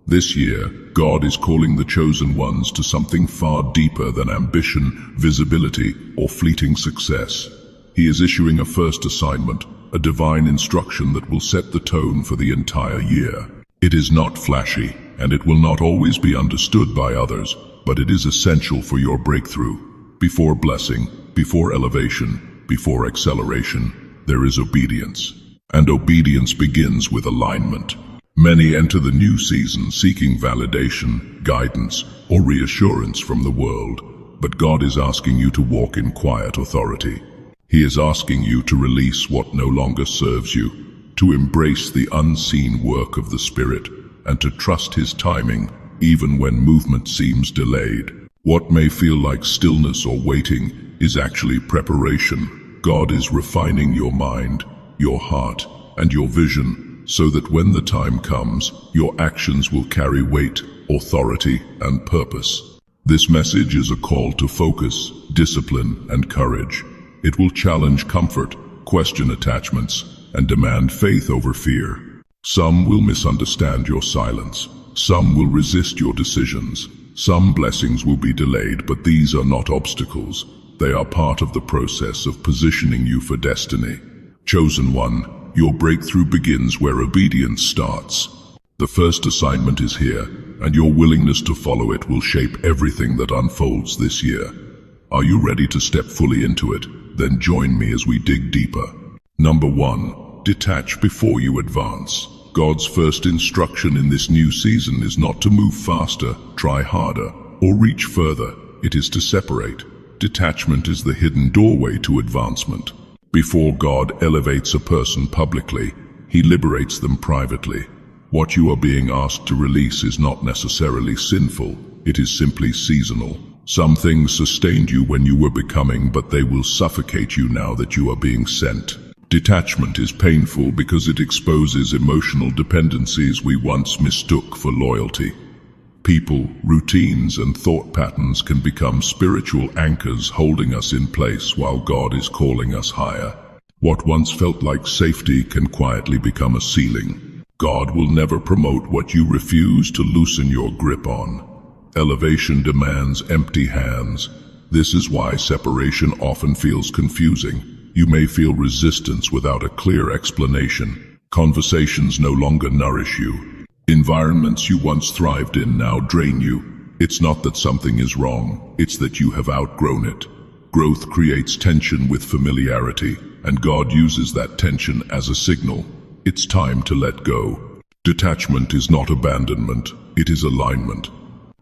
This year, God is calling the chosen ones to something far deeper than ambition, visibility, or fleeting success. He is issuing a first assignment, a divine instruction that will set the tone for the entire year. It is not flashy, and it will not always be understood by others, but it is essential for your breakthrough. Before blessing, before elevation, before acceleration, there is obedience. And obedience begins with alignment. Many enter the new season seeking validation, guidance, or reassurance from the world, but God is asking you to walk in quiet authority. He is asking you to release what no longer serves you, to embrace the unseen work of the Spirit, and to trust His timing, even when movement seems delayed. What may feel like stillness or waiting is actually preparation. God is refining your mind, your heart, and your vision, so that when the time comes, your actions will carry weight, authority, and purpose. This message is a call to focus, discipline, and courage. It will challenge comfort, question attachments, and demand faith over fear. Some will misunderstand your silence. Some will resist your decisions. Some blessings will be delayed, but these are not obstacles. They are part of the process of positioning you for destiny. Chosen one, your breakthrough begins where obedience starts. The first assignment is here, and your willingness to follow it will shape everything that unfolds this year. Are you ready to step fully into it? Then join me as we dig deeper. Number 1. Detach before you advance. God's first instruction in this new season is not to move faster, try harder, or reach further. It is to separate. Detachment is the hidden doorway to advancement. Before God elevates a person publicly, He liberates them privately. What you are being asked to release is not necessarily sinful. It is simply seasonal. Some things sustained you when you were becoming, but they will suffocate you now that you are being sent. Detachment is painful because it exposes emotional dependencies we once mistook for loyalty. People, routines, and thought patterns can become spiritual anchors holding us in place while God is calling us higher. What once felt like safety can quietly become a ceiling. God will never promote what you refuse to loosen your grip on. Elevation demands empty hands. This is why separation often feels confusing. You may feel resistance without a clear explanation. Conversations no longer nourish you. Environments you once thrived in now drain you. It's not that something is wrong, it's that you have outgrown it. Growth creates tension with familiarity, and God uses that tension as a signal. It's time to let go. Detachment is not abandonment, it is alignment.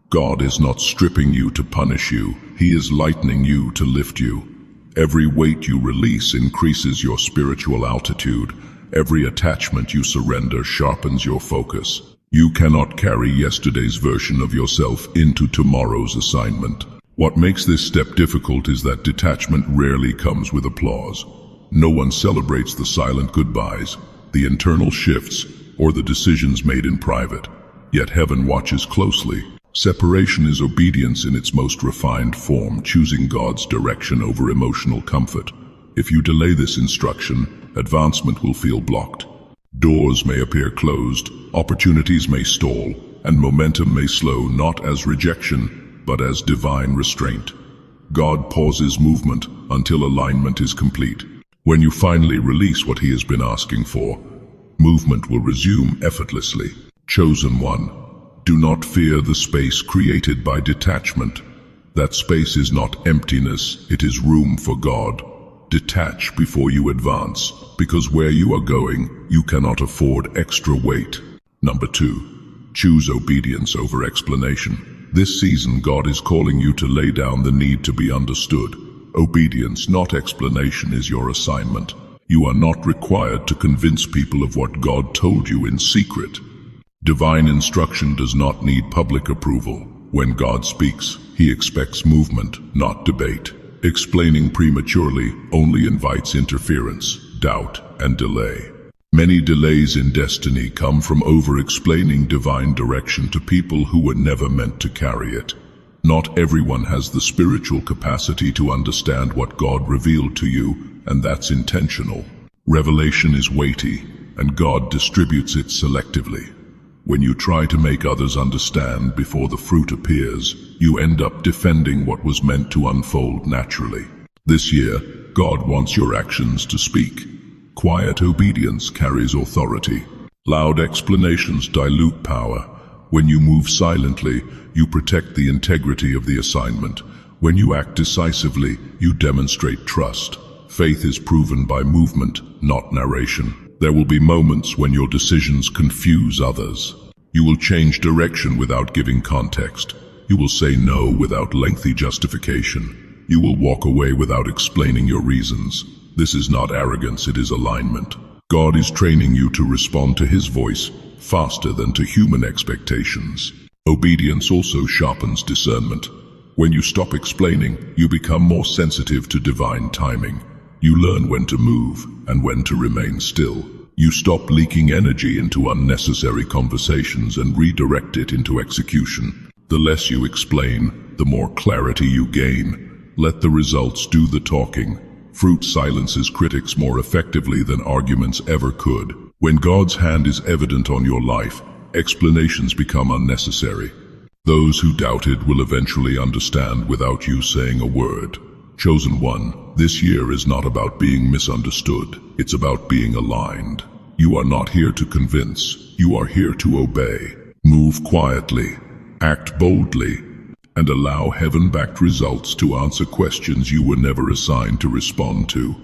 God is not stripping you to punish you, He is lightening you to lift you. Every weight you release increases your spiritual altitude. Every attachment you surrender sharpens your focus. You cannot carry yesterday's version of yourself into tomorrow's assignment. What makes this step difficult is that detachment rarely comes with applause. No one celebrates the silent goodbyes, the internal shifts, or the decisions made in private. Yet heaven watches closely. Separation is obedience in its most refined form, choosing God's direction over emotional comfort. If you delay this instruction, advancement will feel blocked. Doors may appear closed, opportunities may stall, and momentum may slow not as rejection, but as divine restraint. God pauses movement until alignment is complete. When you finally release what He has been asking for, movement will resume effortlessly. Chosen one, do not fear the space created by detachment. That space is not emptiness, it is room for God. Detach before you advance, because where you are going, you cannot afford extra weight. Number 2, choose obedience over explanation. This season, God is calling you to lay down the need to be understood. Obedience, not explanation, is your assignment. You are not required to convince people of what God told you in secret. Divine instruction does not need public approval. When God speaks, He expects movement, not debate. Explaining prematurely only invites interference, doubt, and delay. Many delays in destiny come from over-explaining divine direction to people who were never meant to carry it. Not everyone has the spiritual capacity to understand what God revealed to you, and that's intentional. Revelation is weighty, and God distributes it selectively. When you try to make others understand before the fruit appears, you end up defending what was meant to unfold naturally. This year, God wants your actions to speak. Quiet obedience carries authority. Loud explanations dilute power. When you move silently, you protect the integrity of the assignment. When you act decisively, you demonstrate trust. Faith is proven by movement, not narration. There will be moments when your decisions confuse others. You will change direction without giving context. You will say no without lengthy justification. You will walk away without explaining your reasons. This is not arrogance, it is alignment. God is training you to respond to His voice faster than to human expectations. Obedience also sharpens discernment. When you stop explaining, you become more sensitive to divine timing. You learn when to move and when to remain still. You stop leaking energy into unnecessary conversations and redirect it into execution. The less you explain, the more clarity you gain. Let the results do the talking. Fruit silences critics more effectively than arguments ever could. When God's hand is evident on your life, explanations become unnecessary. Those who doubted will eventually understand without you saying a word. Chosen one, this year is not about being misunderstood. It's about being aligned. You are not here to convince. You are here to obey. Move quietly, act boldly, and allow heaven-backed results to answer questions you were never assigned to respond to.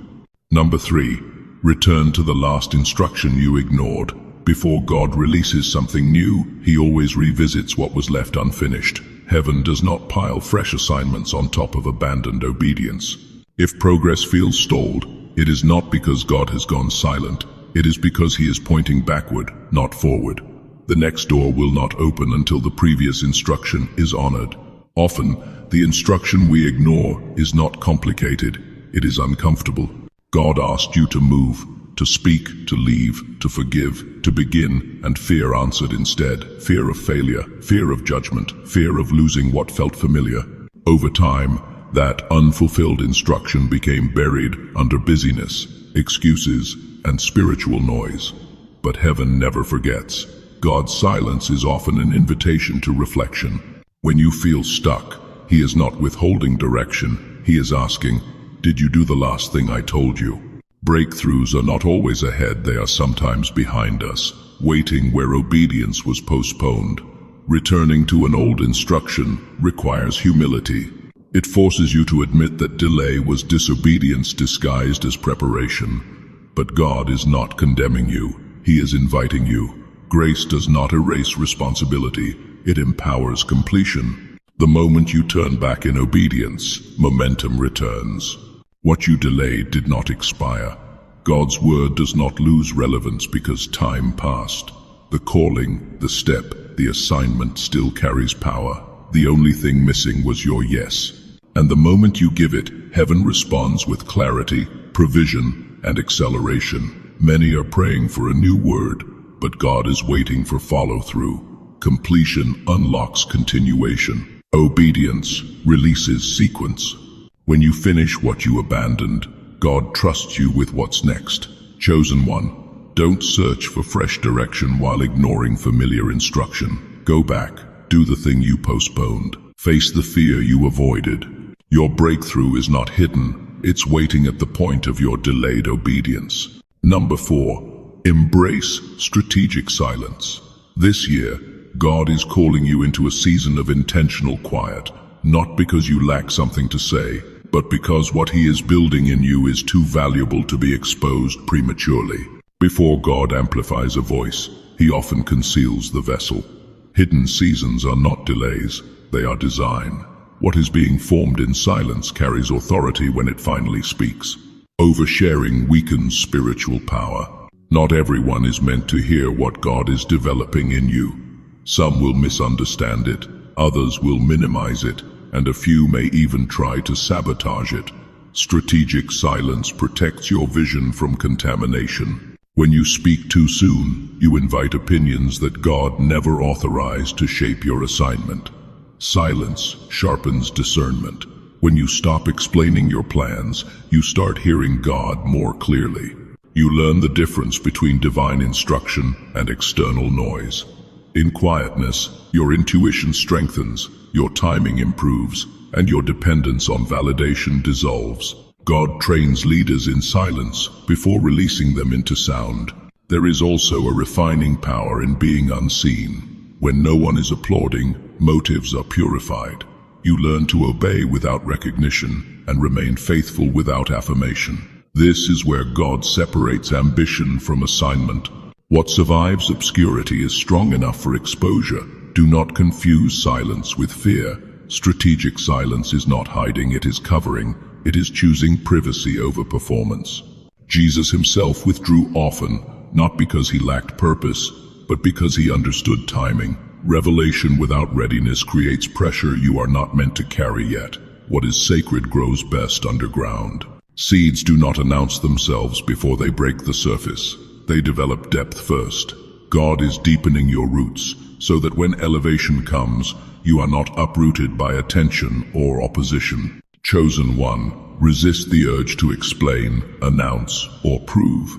Number 3, return to the last instruction you ignored. Before God releases something new, He always revisits what was left unfinished. Heaven does not pile fresh assignments on top of abandoned obedience. If progress feels stalled, it is not because God has gone silent. It is because He is pointing backward, not forward. The next door will not open until the previous instruction is honored. Often, the instruction we ignore is not complicated. It is uncomfortable. God asked you to move, to speak, to leave, to forgive, to begin, and fear answered instead. Fear of failure, fear of judgment, fear of losing what felt familiar. Over time, that unfulfilled instruction became buried under busyness, excuses, and spiritual noise. But heaven never forgets. God's silence is often an invitation to reflection. When you feel stuck, He is not withholding direction. He is asking, "Did you do the last thing I told you?" Breakthroughs are not always ahead, they are sometimes behind us, waiting where obedience was postponed. Returning to an old instruction requires humility. It forces you to admit that delay was disobedience disguised as preparation. But God is not condemning you, He is inviting you. Grace does not erase responsibility, it empowers completion. The moment you turn back in obedience, momentum returns. What you delayed did not expire. God's word does not lose relevance because time passed. The calling, the step, the assignment still carries power. The only thing missing was your yes. And the moment you give it, heaven responds with clarity, provision, and acceleration. Many are praying for a new word, but God is waiting for follow-through. Completion unlocks continuation. Obedience releases sequence. When you finish what you abandoned, God trusts you with what's next. Chosen one, don't search for fresh direction while ignoring familiar instruction. Go back, do the thing you postponed. Face the fear you avoided. Your breakthrough is not hidden, it's waiting at the point of your delayed obedience. Number 4, embrace strategic silence. This year, God is calling you into a season of intentional quiet, not because you lack something to say, but because what He is building in you is too valuable to be exposed prematurely. Before God amplifies a voice, He often conceals the vessel. Hidden seasons are not delays, they are design. What is being formed in silence carries authority when it finally speaks. Oversharing weakens spiritual power. Not everyone is meant to hear what God is developing in you. Some will misunderstand it, others will minimize it, and a few may even try to sabotage it. Strategic silence protects your vision from contamination. When you speak too soon, you invite opinions that God never authorized to shape your assignment. Silence sharpens discernment. When you stop explaining your plans, you start hearing God more clearly. You learn the difference between divine instruction and external noise. In quietness, your intuition strengthens, your timing improves, and your dependence on validation dissolves. God trains leaders in silence before releasing them into sound. There is also a refining power in being unseen. When no one is applauding, motives are purified. You learn to obey without recognition and remain faithful without affirmation. This is where God separates ambition from assignment. What survives obscurity is strong enough for exposure. Do not confuse silence with fear. Strategic silence is not hiding, it is covering. It is choosing privacy over performance. Jesus himself withdrew often, not because he lacked purpose, but because he understood timing. Revelation without readiness creates pressure you are not meant to carry yet. What is sacred grows best underground. Seeds do not announce themselves before they break the surface. They develop depth first. God is deepening your roots, so that when elevation comes, you are not uprooted by attention or opposition. Chosen one, resist the urge to explain, announce, or prove.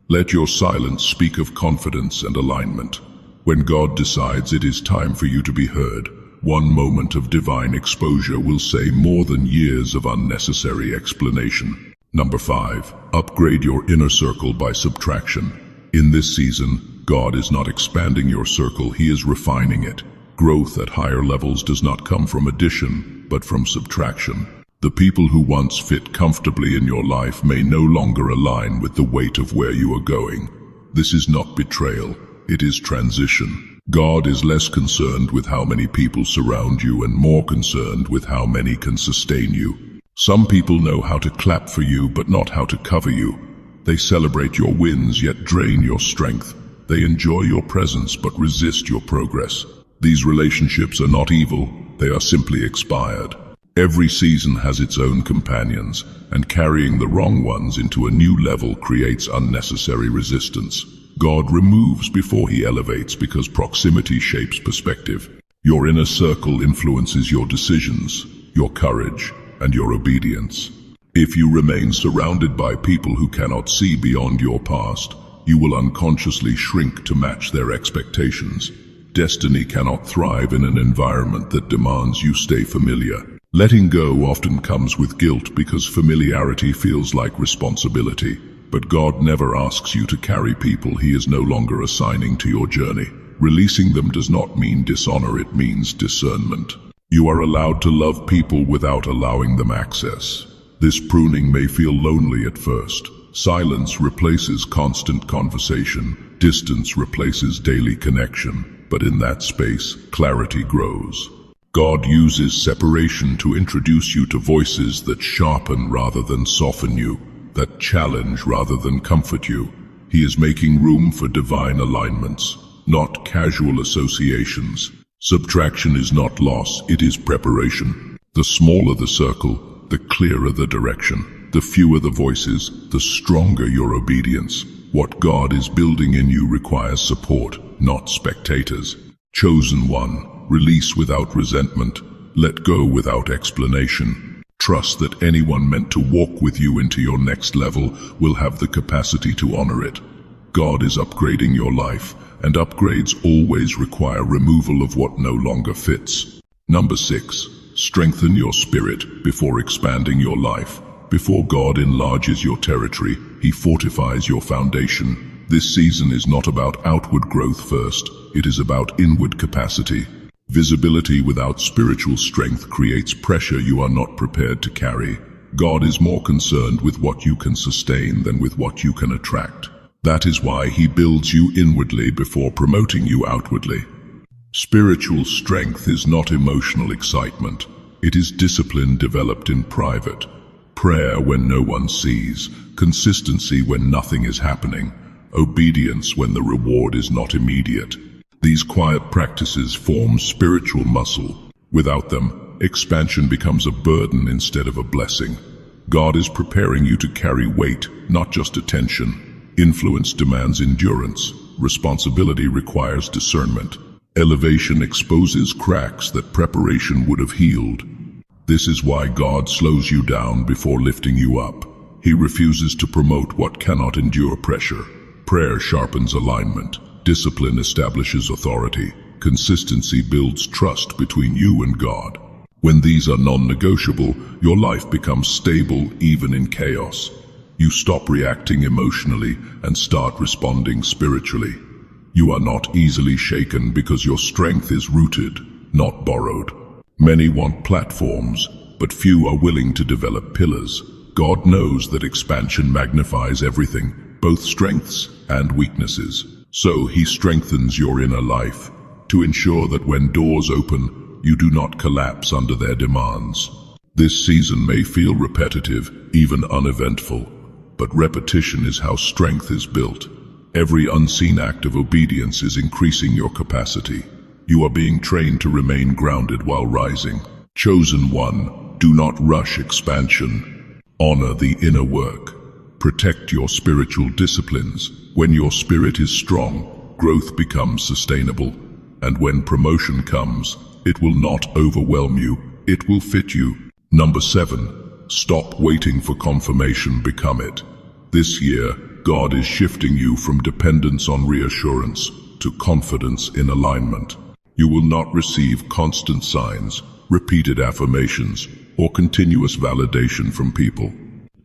Let your silence speak of confidence and alignment. When God decides it is time for you to be heard, one moment of divine exposure will say more than years of unnecessary explanation. Number 5. Upgrade your inner circle by subtraction. In this season, God is not expanding your circle, He is refining it. Growth at higher levels does not come from addition, but from subtraction. The people who once fit comfortably in your life may no longer align with the weight of where you are going. This is not betrayal, it is transition. God is less concerned with how many people surround you and more concerned with how many can sustain you. Some people know how to clap for you but not how to cover you. They celebrate your wins yet drain your strength. They enjoy your presence but resist your progress. These relationships are not evil, they are simply expired. Every season has its own companions, and carrying the wrong ones into a new level creates unnecessary resistance. God removes before He elevates because proximity shapes perspective. Your inner circle influences your decisions, your courage, and your obedience. If you remain surrounded by people who cannot see beyond your past, you will unconsciously shrink to match their expectations. Destiny cannot thrive in an environment that demands you stay familiar. Letting go often comes with guilt because familiarity feels like responsibility. But God never asks you to carry people He is no longer assigning to your journey. Releasing them does not mean dishonor, it means discernment. You are allowed to love people without allowing them access. This pruning may feel lonely at first. Silence replaces constant conversation. Distance replaces daily connection. But in that space, clarity grows. God uses separation to introduce you to voices that sharpen rather than soften you, that challenge rather than comfort you. He is making room for divine alignments, not casual associations. Subtraction is not loss, it is preparation. The smaller the circle, the clearer the direction. The fewer the voices, the stronger your obedience. What God is building in you requires support, not spectators. Chosen one, release without resentment. Let go without explanation. Trust that anyone meant to walk with you into your next level will have the capacity to honor it. God is upgrading your life, and upgrades always require removal of what no longer fits. Number 6. Strengthen your spirit before expanding your life. Before God enlarges your territory, He fortifies your foundation. This season is not about outward growth first, it is about inward capacity. Visibility without spiritual strength creates pressure you are not prepared to carry. God is more concerned with what you can sustain than with what you can attract. That is why He builds you inwardly before promoting you outwardly. Spiritual strength is not emotional excitement. It is discipline developed in private. Prayer when no one sees, consistency when nothing is happening, obedience when the reward is not immediate. These quiet practices form spiritual muscle. Without them, expansion becomes a burden instead of a blessing. God is preparing you to carry weight, not just attention. Influence demands endurance. Responsibility requires discernment. Elevation exposes cracks that preparation would have healed. This is why God slows you down before lifting you up. He refuses to promote what cannot endure pressure. Prayer sharpens alignment. Discipline establishes authority. Consistency builds trust between you and God. When these are non-negotiable, your life becomes stable even in chaos. You stop reacting emotionally and start responding spiritually. You are not easily shaken because your strength is rooted, not borrowed. Many want platforms, but few are willing to develop pillars. God knows that expansion magnifies everything, both strengths and weaknesses. So He strengthens your inner life to ensure that when doors open, you do not collapse under their demands. This season may feel repetitive, even uneventful, but repetition is how strength is built. Every unseen act of obedience is increasing your capacity. You are being trained to remain grounded while rising. Chosen one, do not rush expansion. Honor the inner work. Protect your spiritual disciplines. When your spirit is strong, growth becomes sustainable. And when promotion comes, it will not overwhelm you, it will fit you. Number 7, stop waiting for confirmation, become it. This year, God is shifting you from dependence on reassurance to confidence in alignment. You will not receive constant signs, repeated affirmations, or continuous validation from people.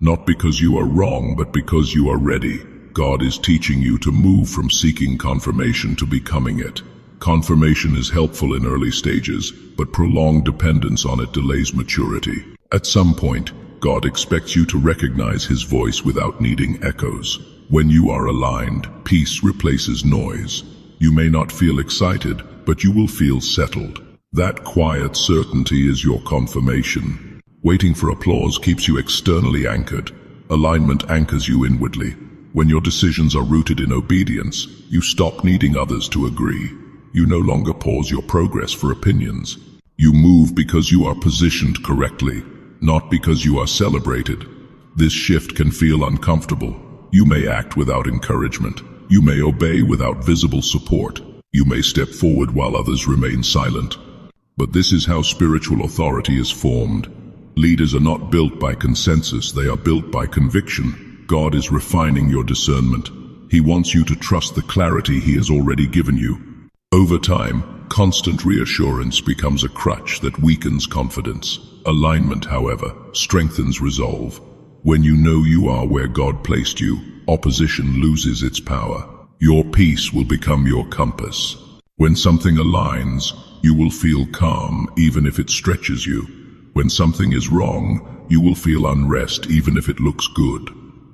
Not because you are wrong, but because you are ready. God is teaching you to move from seeking confirmation to becoming it. Confirmation is helpful in early stages, but prolonged dependence on it delays maturity. At some point, God expects you to recognize His voice without needing echoes. When you are aligned, peace replaces noise. You may not feel excited, but you will feel settled. That quiet certainty is your confirmation. Waiting for applause keeps you externally anchored. Alignment anchors you inwardly. When your decisions are rooted in obedience, you stop needing others to agree. You no longer pause your progress for opinions. You move because you are positioned correctly, not because you are celebrated. This shift can feel uncomfortable. You may act without encouragement. You may obey without visible support. You may step forward while others remain silent. But this is how spiritual authority is formed. Leaders are not built by consensus, they are built by conviction. God is refining your discernment. He wants you to trust the clarity He has already given you. Over time, constant reassurance becomes a crutch that weakens confidence. Alignment, however, strengthens resolve. When you know you are where God placed you, opposition loses its power. Your peace will become your compass. When something aligns, you will feel calm even if it stretches you. When something is wrong, you will feel unrest even if it looks good.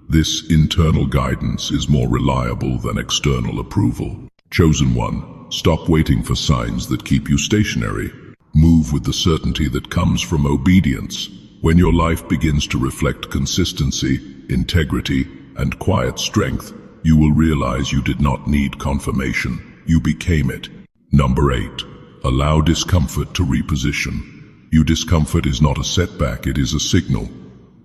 This internal guidance is more reliable than external approval. Chosen one, stop waiting for signs that keep you stationary. Move with the certainty that comes from obedience. When your life begins to reflect consistency, integrity, and quiet strength, you will realize you did not need confirmation. You became it. Number 8, allow discomfort to reposition. Your discomfort is not a setback, it is a signal.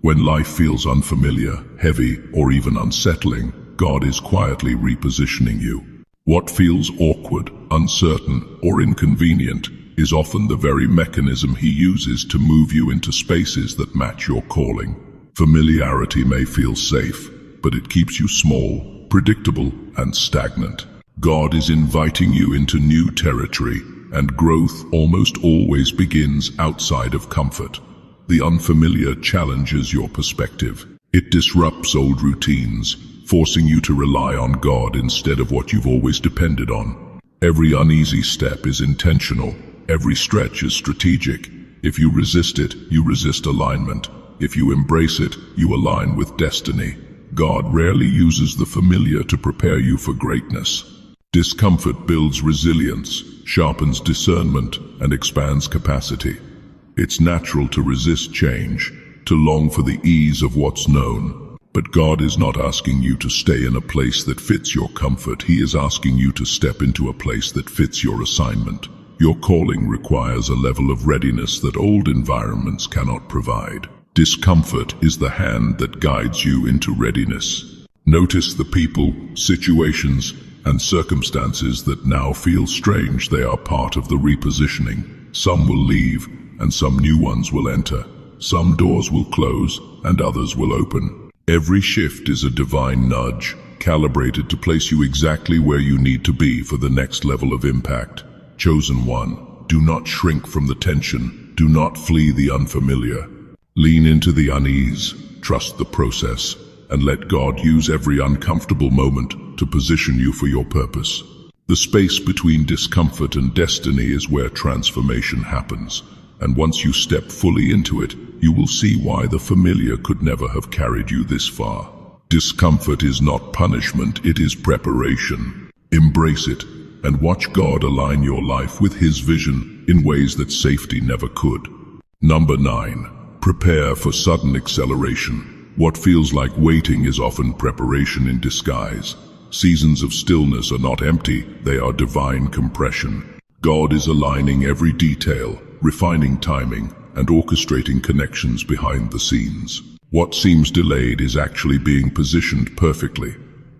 When life feels unfamiliar, heavy, or even unsettling, God is quietly repositioning you. What feels awkward, uncertain, or inconvenient is often the very mechanism He uses to move you into spaces that match your calling. Familiarity may feel safe, but it keeps you small, predictable, and stagnant. God is inviting you into new territory, and growth almost always begins outside of comfort. The unfamiliar challenges your perspective. It disrupts old routines, forcing you to rely on God instead of what you've always depended on. Every uneasy step is intentional. Every stretch is strategic. If you resist it, you resist alignment. If you embrace it, you align with destiny. God rarely uses the familiar to prepare you for greatness. Discomfort builds resilience, sharpens discernment, and expands capacity. It's natural to resist change, to long for the ease of what's known. But God is not asking you to stay in a place that fits your comfort. He is asking you to step into a place that fits your assignment. Your calling requires a level of readiness that old environments cannot provide. Discomfort is the hand that guides you into readiness. Notice the people, situations, and circumstances that now feel strange. They are part of the repositioning. Some will leave, and some new ones will enter. Some doors will close, and others will open. Every shift is a divine nudge, calibrated to place you exactly where you need to be for the next level of impact. Chosen one, do not shrink from the tension. Do not flee the unfamiliar. Lean into the unease, trust the process, and let God use every uncomfortable moment to position you for your purpose. The space between discomfort and destiny is where transformation happens, and once you step fully into it, you will see why the familiar could never have carried you this far. Discomfort is not punishment, it is preparation. Embrace it, and watch God align your life with His vision in ways that safety never could. Number 9. Prepare for sudden acceleration. What feels like waiting is often preparation in disguise. Seasons of stillness are not empty, they are divine compression. God is aligning every detail, refining timing, and orchestrating connections behind the scenes. What seems delayed is actually being positioned perfectly.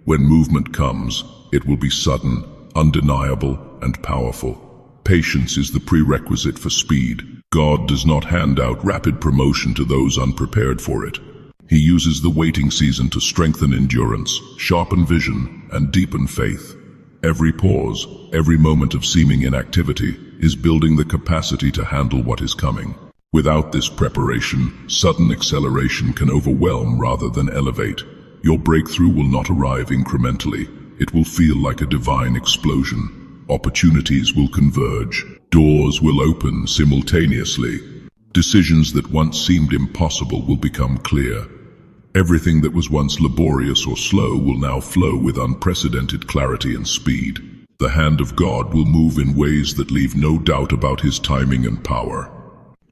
When movement comes, it will be sudden, undeniable, and powerful. Patience is the prerequisite for speed. God does not hand out rapid promotion to those unprepared for it. He uses the waiting season to strengthen endurance, sharpen vision, and deepen faith. Every pause, every moment of seeming inactivity, is building the capacity to handle what is coming. Without this preparation, sudden acceleration can overwhelm rather than elevate. Your breakthrough will not arrive incrementally. It will feel like a divine explosion. Opportunities will converge. Doors will open simultaneously. Decisions that once seemed impossible will become clear. Everything that was once laborious or slow will now flow with unprecedented clarity and speed. The hand of God will move in ways that leave no doubt about His timing and power.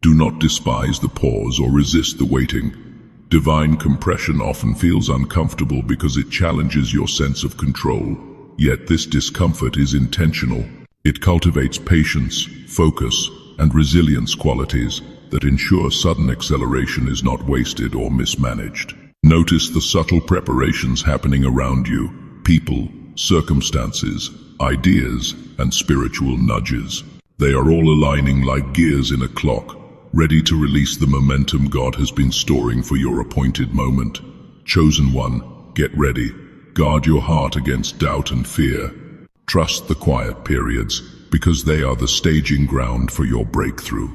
Do not despise the pause or resist the waiting. Divine compression often feels uncomfortable because it challenges your sense of control. Yet this discomfort is intentional. It cultivates patience, focus, and resilience qualities that ensure sudden acceleration is not wasted or mismanaged. Notice the subtle preparations happening around you: people, circumstances, ideas, and spiritual nudges. They are all aligning like gears in a clock, ready to release the momentum God has been storing for your appointed moment. Chosen one, get ready. Guard your heart against doubt and fear. Trust the quiet periods, because they are the staging ground for your breakthrough.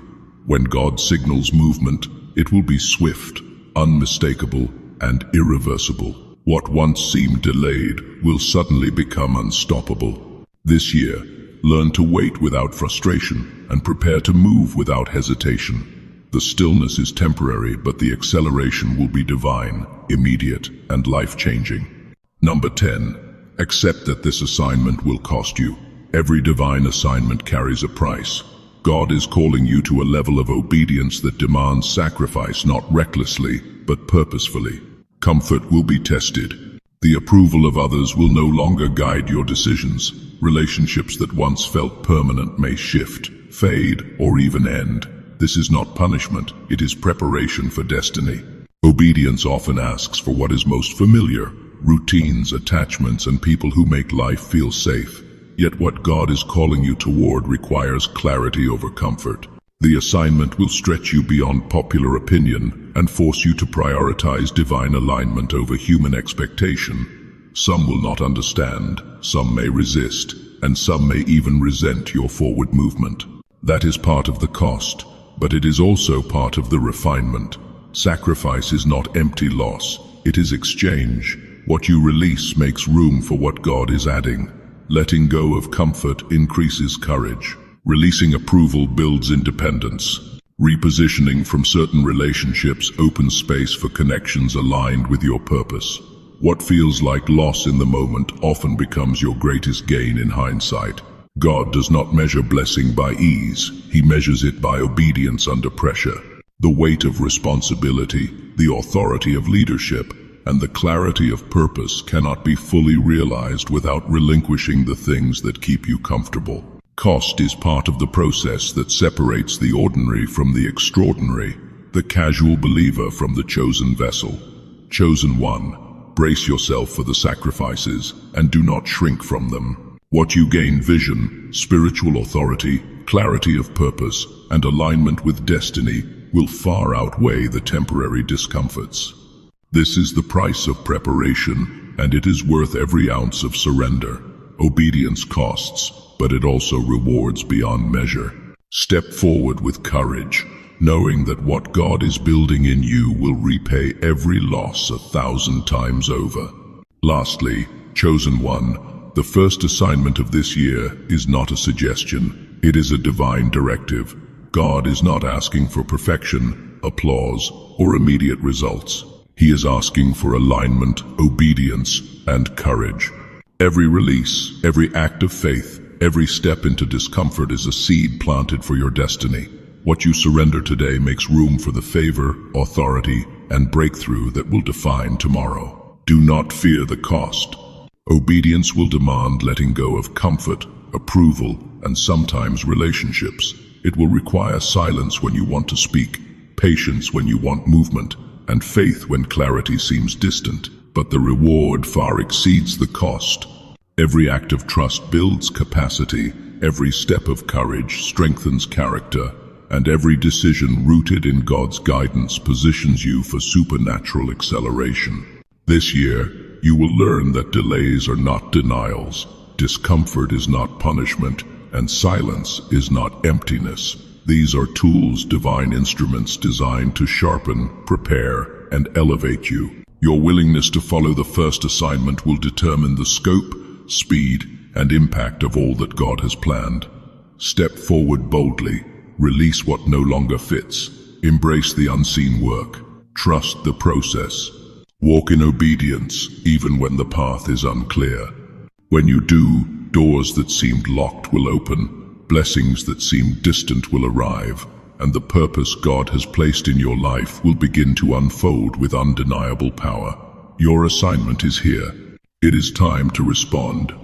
When God signals movement, it will be swift, unmistakable, and irreversible. What once seemed delayed will suddenly become unstoppable. This year, learn to wait without frustration and prepare to move without hesitation. The stillness is temporary, but the acceleration will be divine, immediate, and life-changing. Number 10. Accept that this assignment will cost you. Every divine assignment carries a price. God is calling you to a level of obedience that demands sacrifice, not recklessly, but purposefully. Comfort will be tested. The approval of others will no longer guide your decisions. Relationships that once felt permanent may shift, fade, or even end. This is not punishment, it is preparation for destiny. Obedience often asks for what is most familiar: routines, attachments, and people who make life feel safe. Yet what God is calling you toward requires clarity over comfort. The assignment will stretch you beyond popular opinion and force you to prioritize divine alignment over human expectation. Some will not understand, some may resist, and some may even resent your forward movement. That is part of the cost, but it is also part of the refinement. Sacrifice is not empty loss, it is exchange. What you release makes room for what God is adding. Letting go of comfort increases courage. Releasing approval builds independence. Repositioning from certain relationships opens space for connections aligned with your purpose. What feels like loss in the moment often becomes your greatest gain in hindsight. God does not measure blessing by ease. He measures it by obedience under pressure. The weight of responsibility, the authority of leadership, and the clarity of purpose cannot be fully realized without relinquishing the things that keep you comfortable. Cost is part of the process that separates the ordinary from the extraordinary, the casual believer from the chosen vessel. Chosen one, brace yourself for the sacrifices and do not shrink from them. What you gain: vision, spiritual authority, clarity of purpose, and alignment with destiny will far outweigh the temporary discomforts. This is the price of preparation, and it is worth every ounce of surrender. Obedience costs, but it also rewards beyond measure. Step forward with courage, knowing that what God is building in you will repay every loss 1,000 times over. Lastly, chosen one, the first assignment of this year is not a suggestion, it is a divine directive. God is not asking for perfection, applause, or immediate results. He is asking for alignment, obedience, and courage. Every release, every act of faith, every step into discomfort is a seed planted for your destiny. What you surrender today makes room for the favor, authority, and breakthrough that will define tomorrow. Do not fear the cost. Obedience will demand letting go of comfort, approval, and sometimes relationships. It will require silence when you want to speak, patience when you want movement, and faith when clarity seems distant. But the reward far exceeds the cost. Every act of trust builds capacity, every step of courage strengthens character, and every decision rooted in God's guidance positions you for supernatural acceleration. This year, you will learn that delays are not denials, discomfort is not punishment, and silence is not emptiness. These are tools, divine instruments designed to sharpen, prepare, and elevate you. Your willingness to follow the first assignment will determine the scope, speed, and impact of all that God has planned. Step forward boldly, release what no longer fits, embrace the unseen work, trust the process. Walk in obedience, even when the path is unclear. When you do, doors that seemed locked will open, blessings that seemed distant will arrive, and the purpose God has placed in your life will begin to unfold with undeniable power. Your assignment is here. It is time to respond.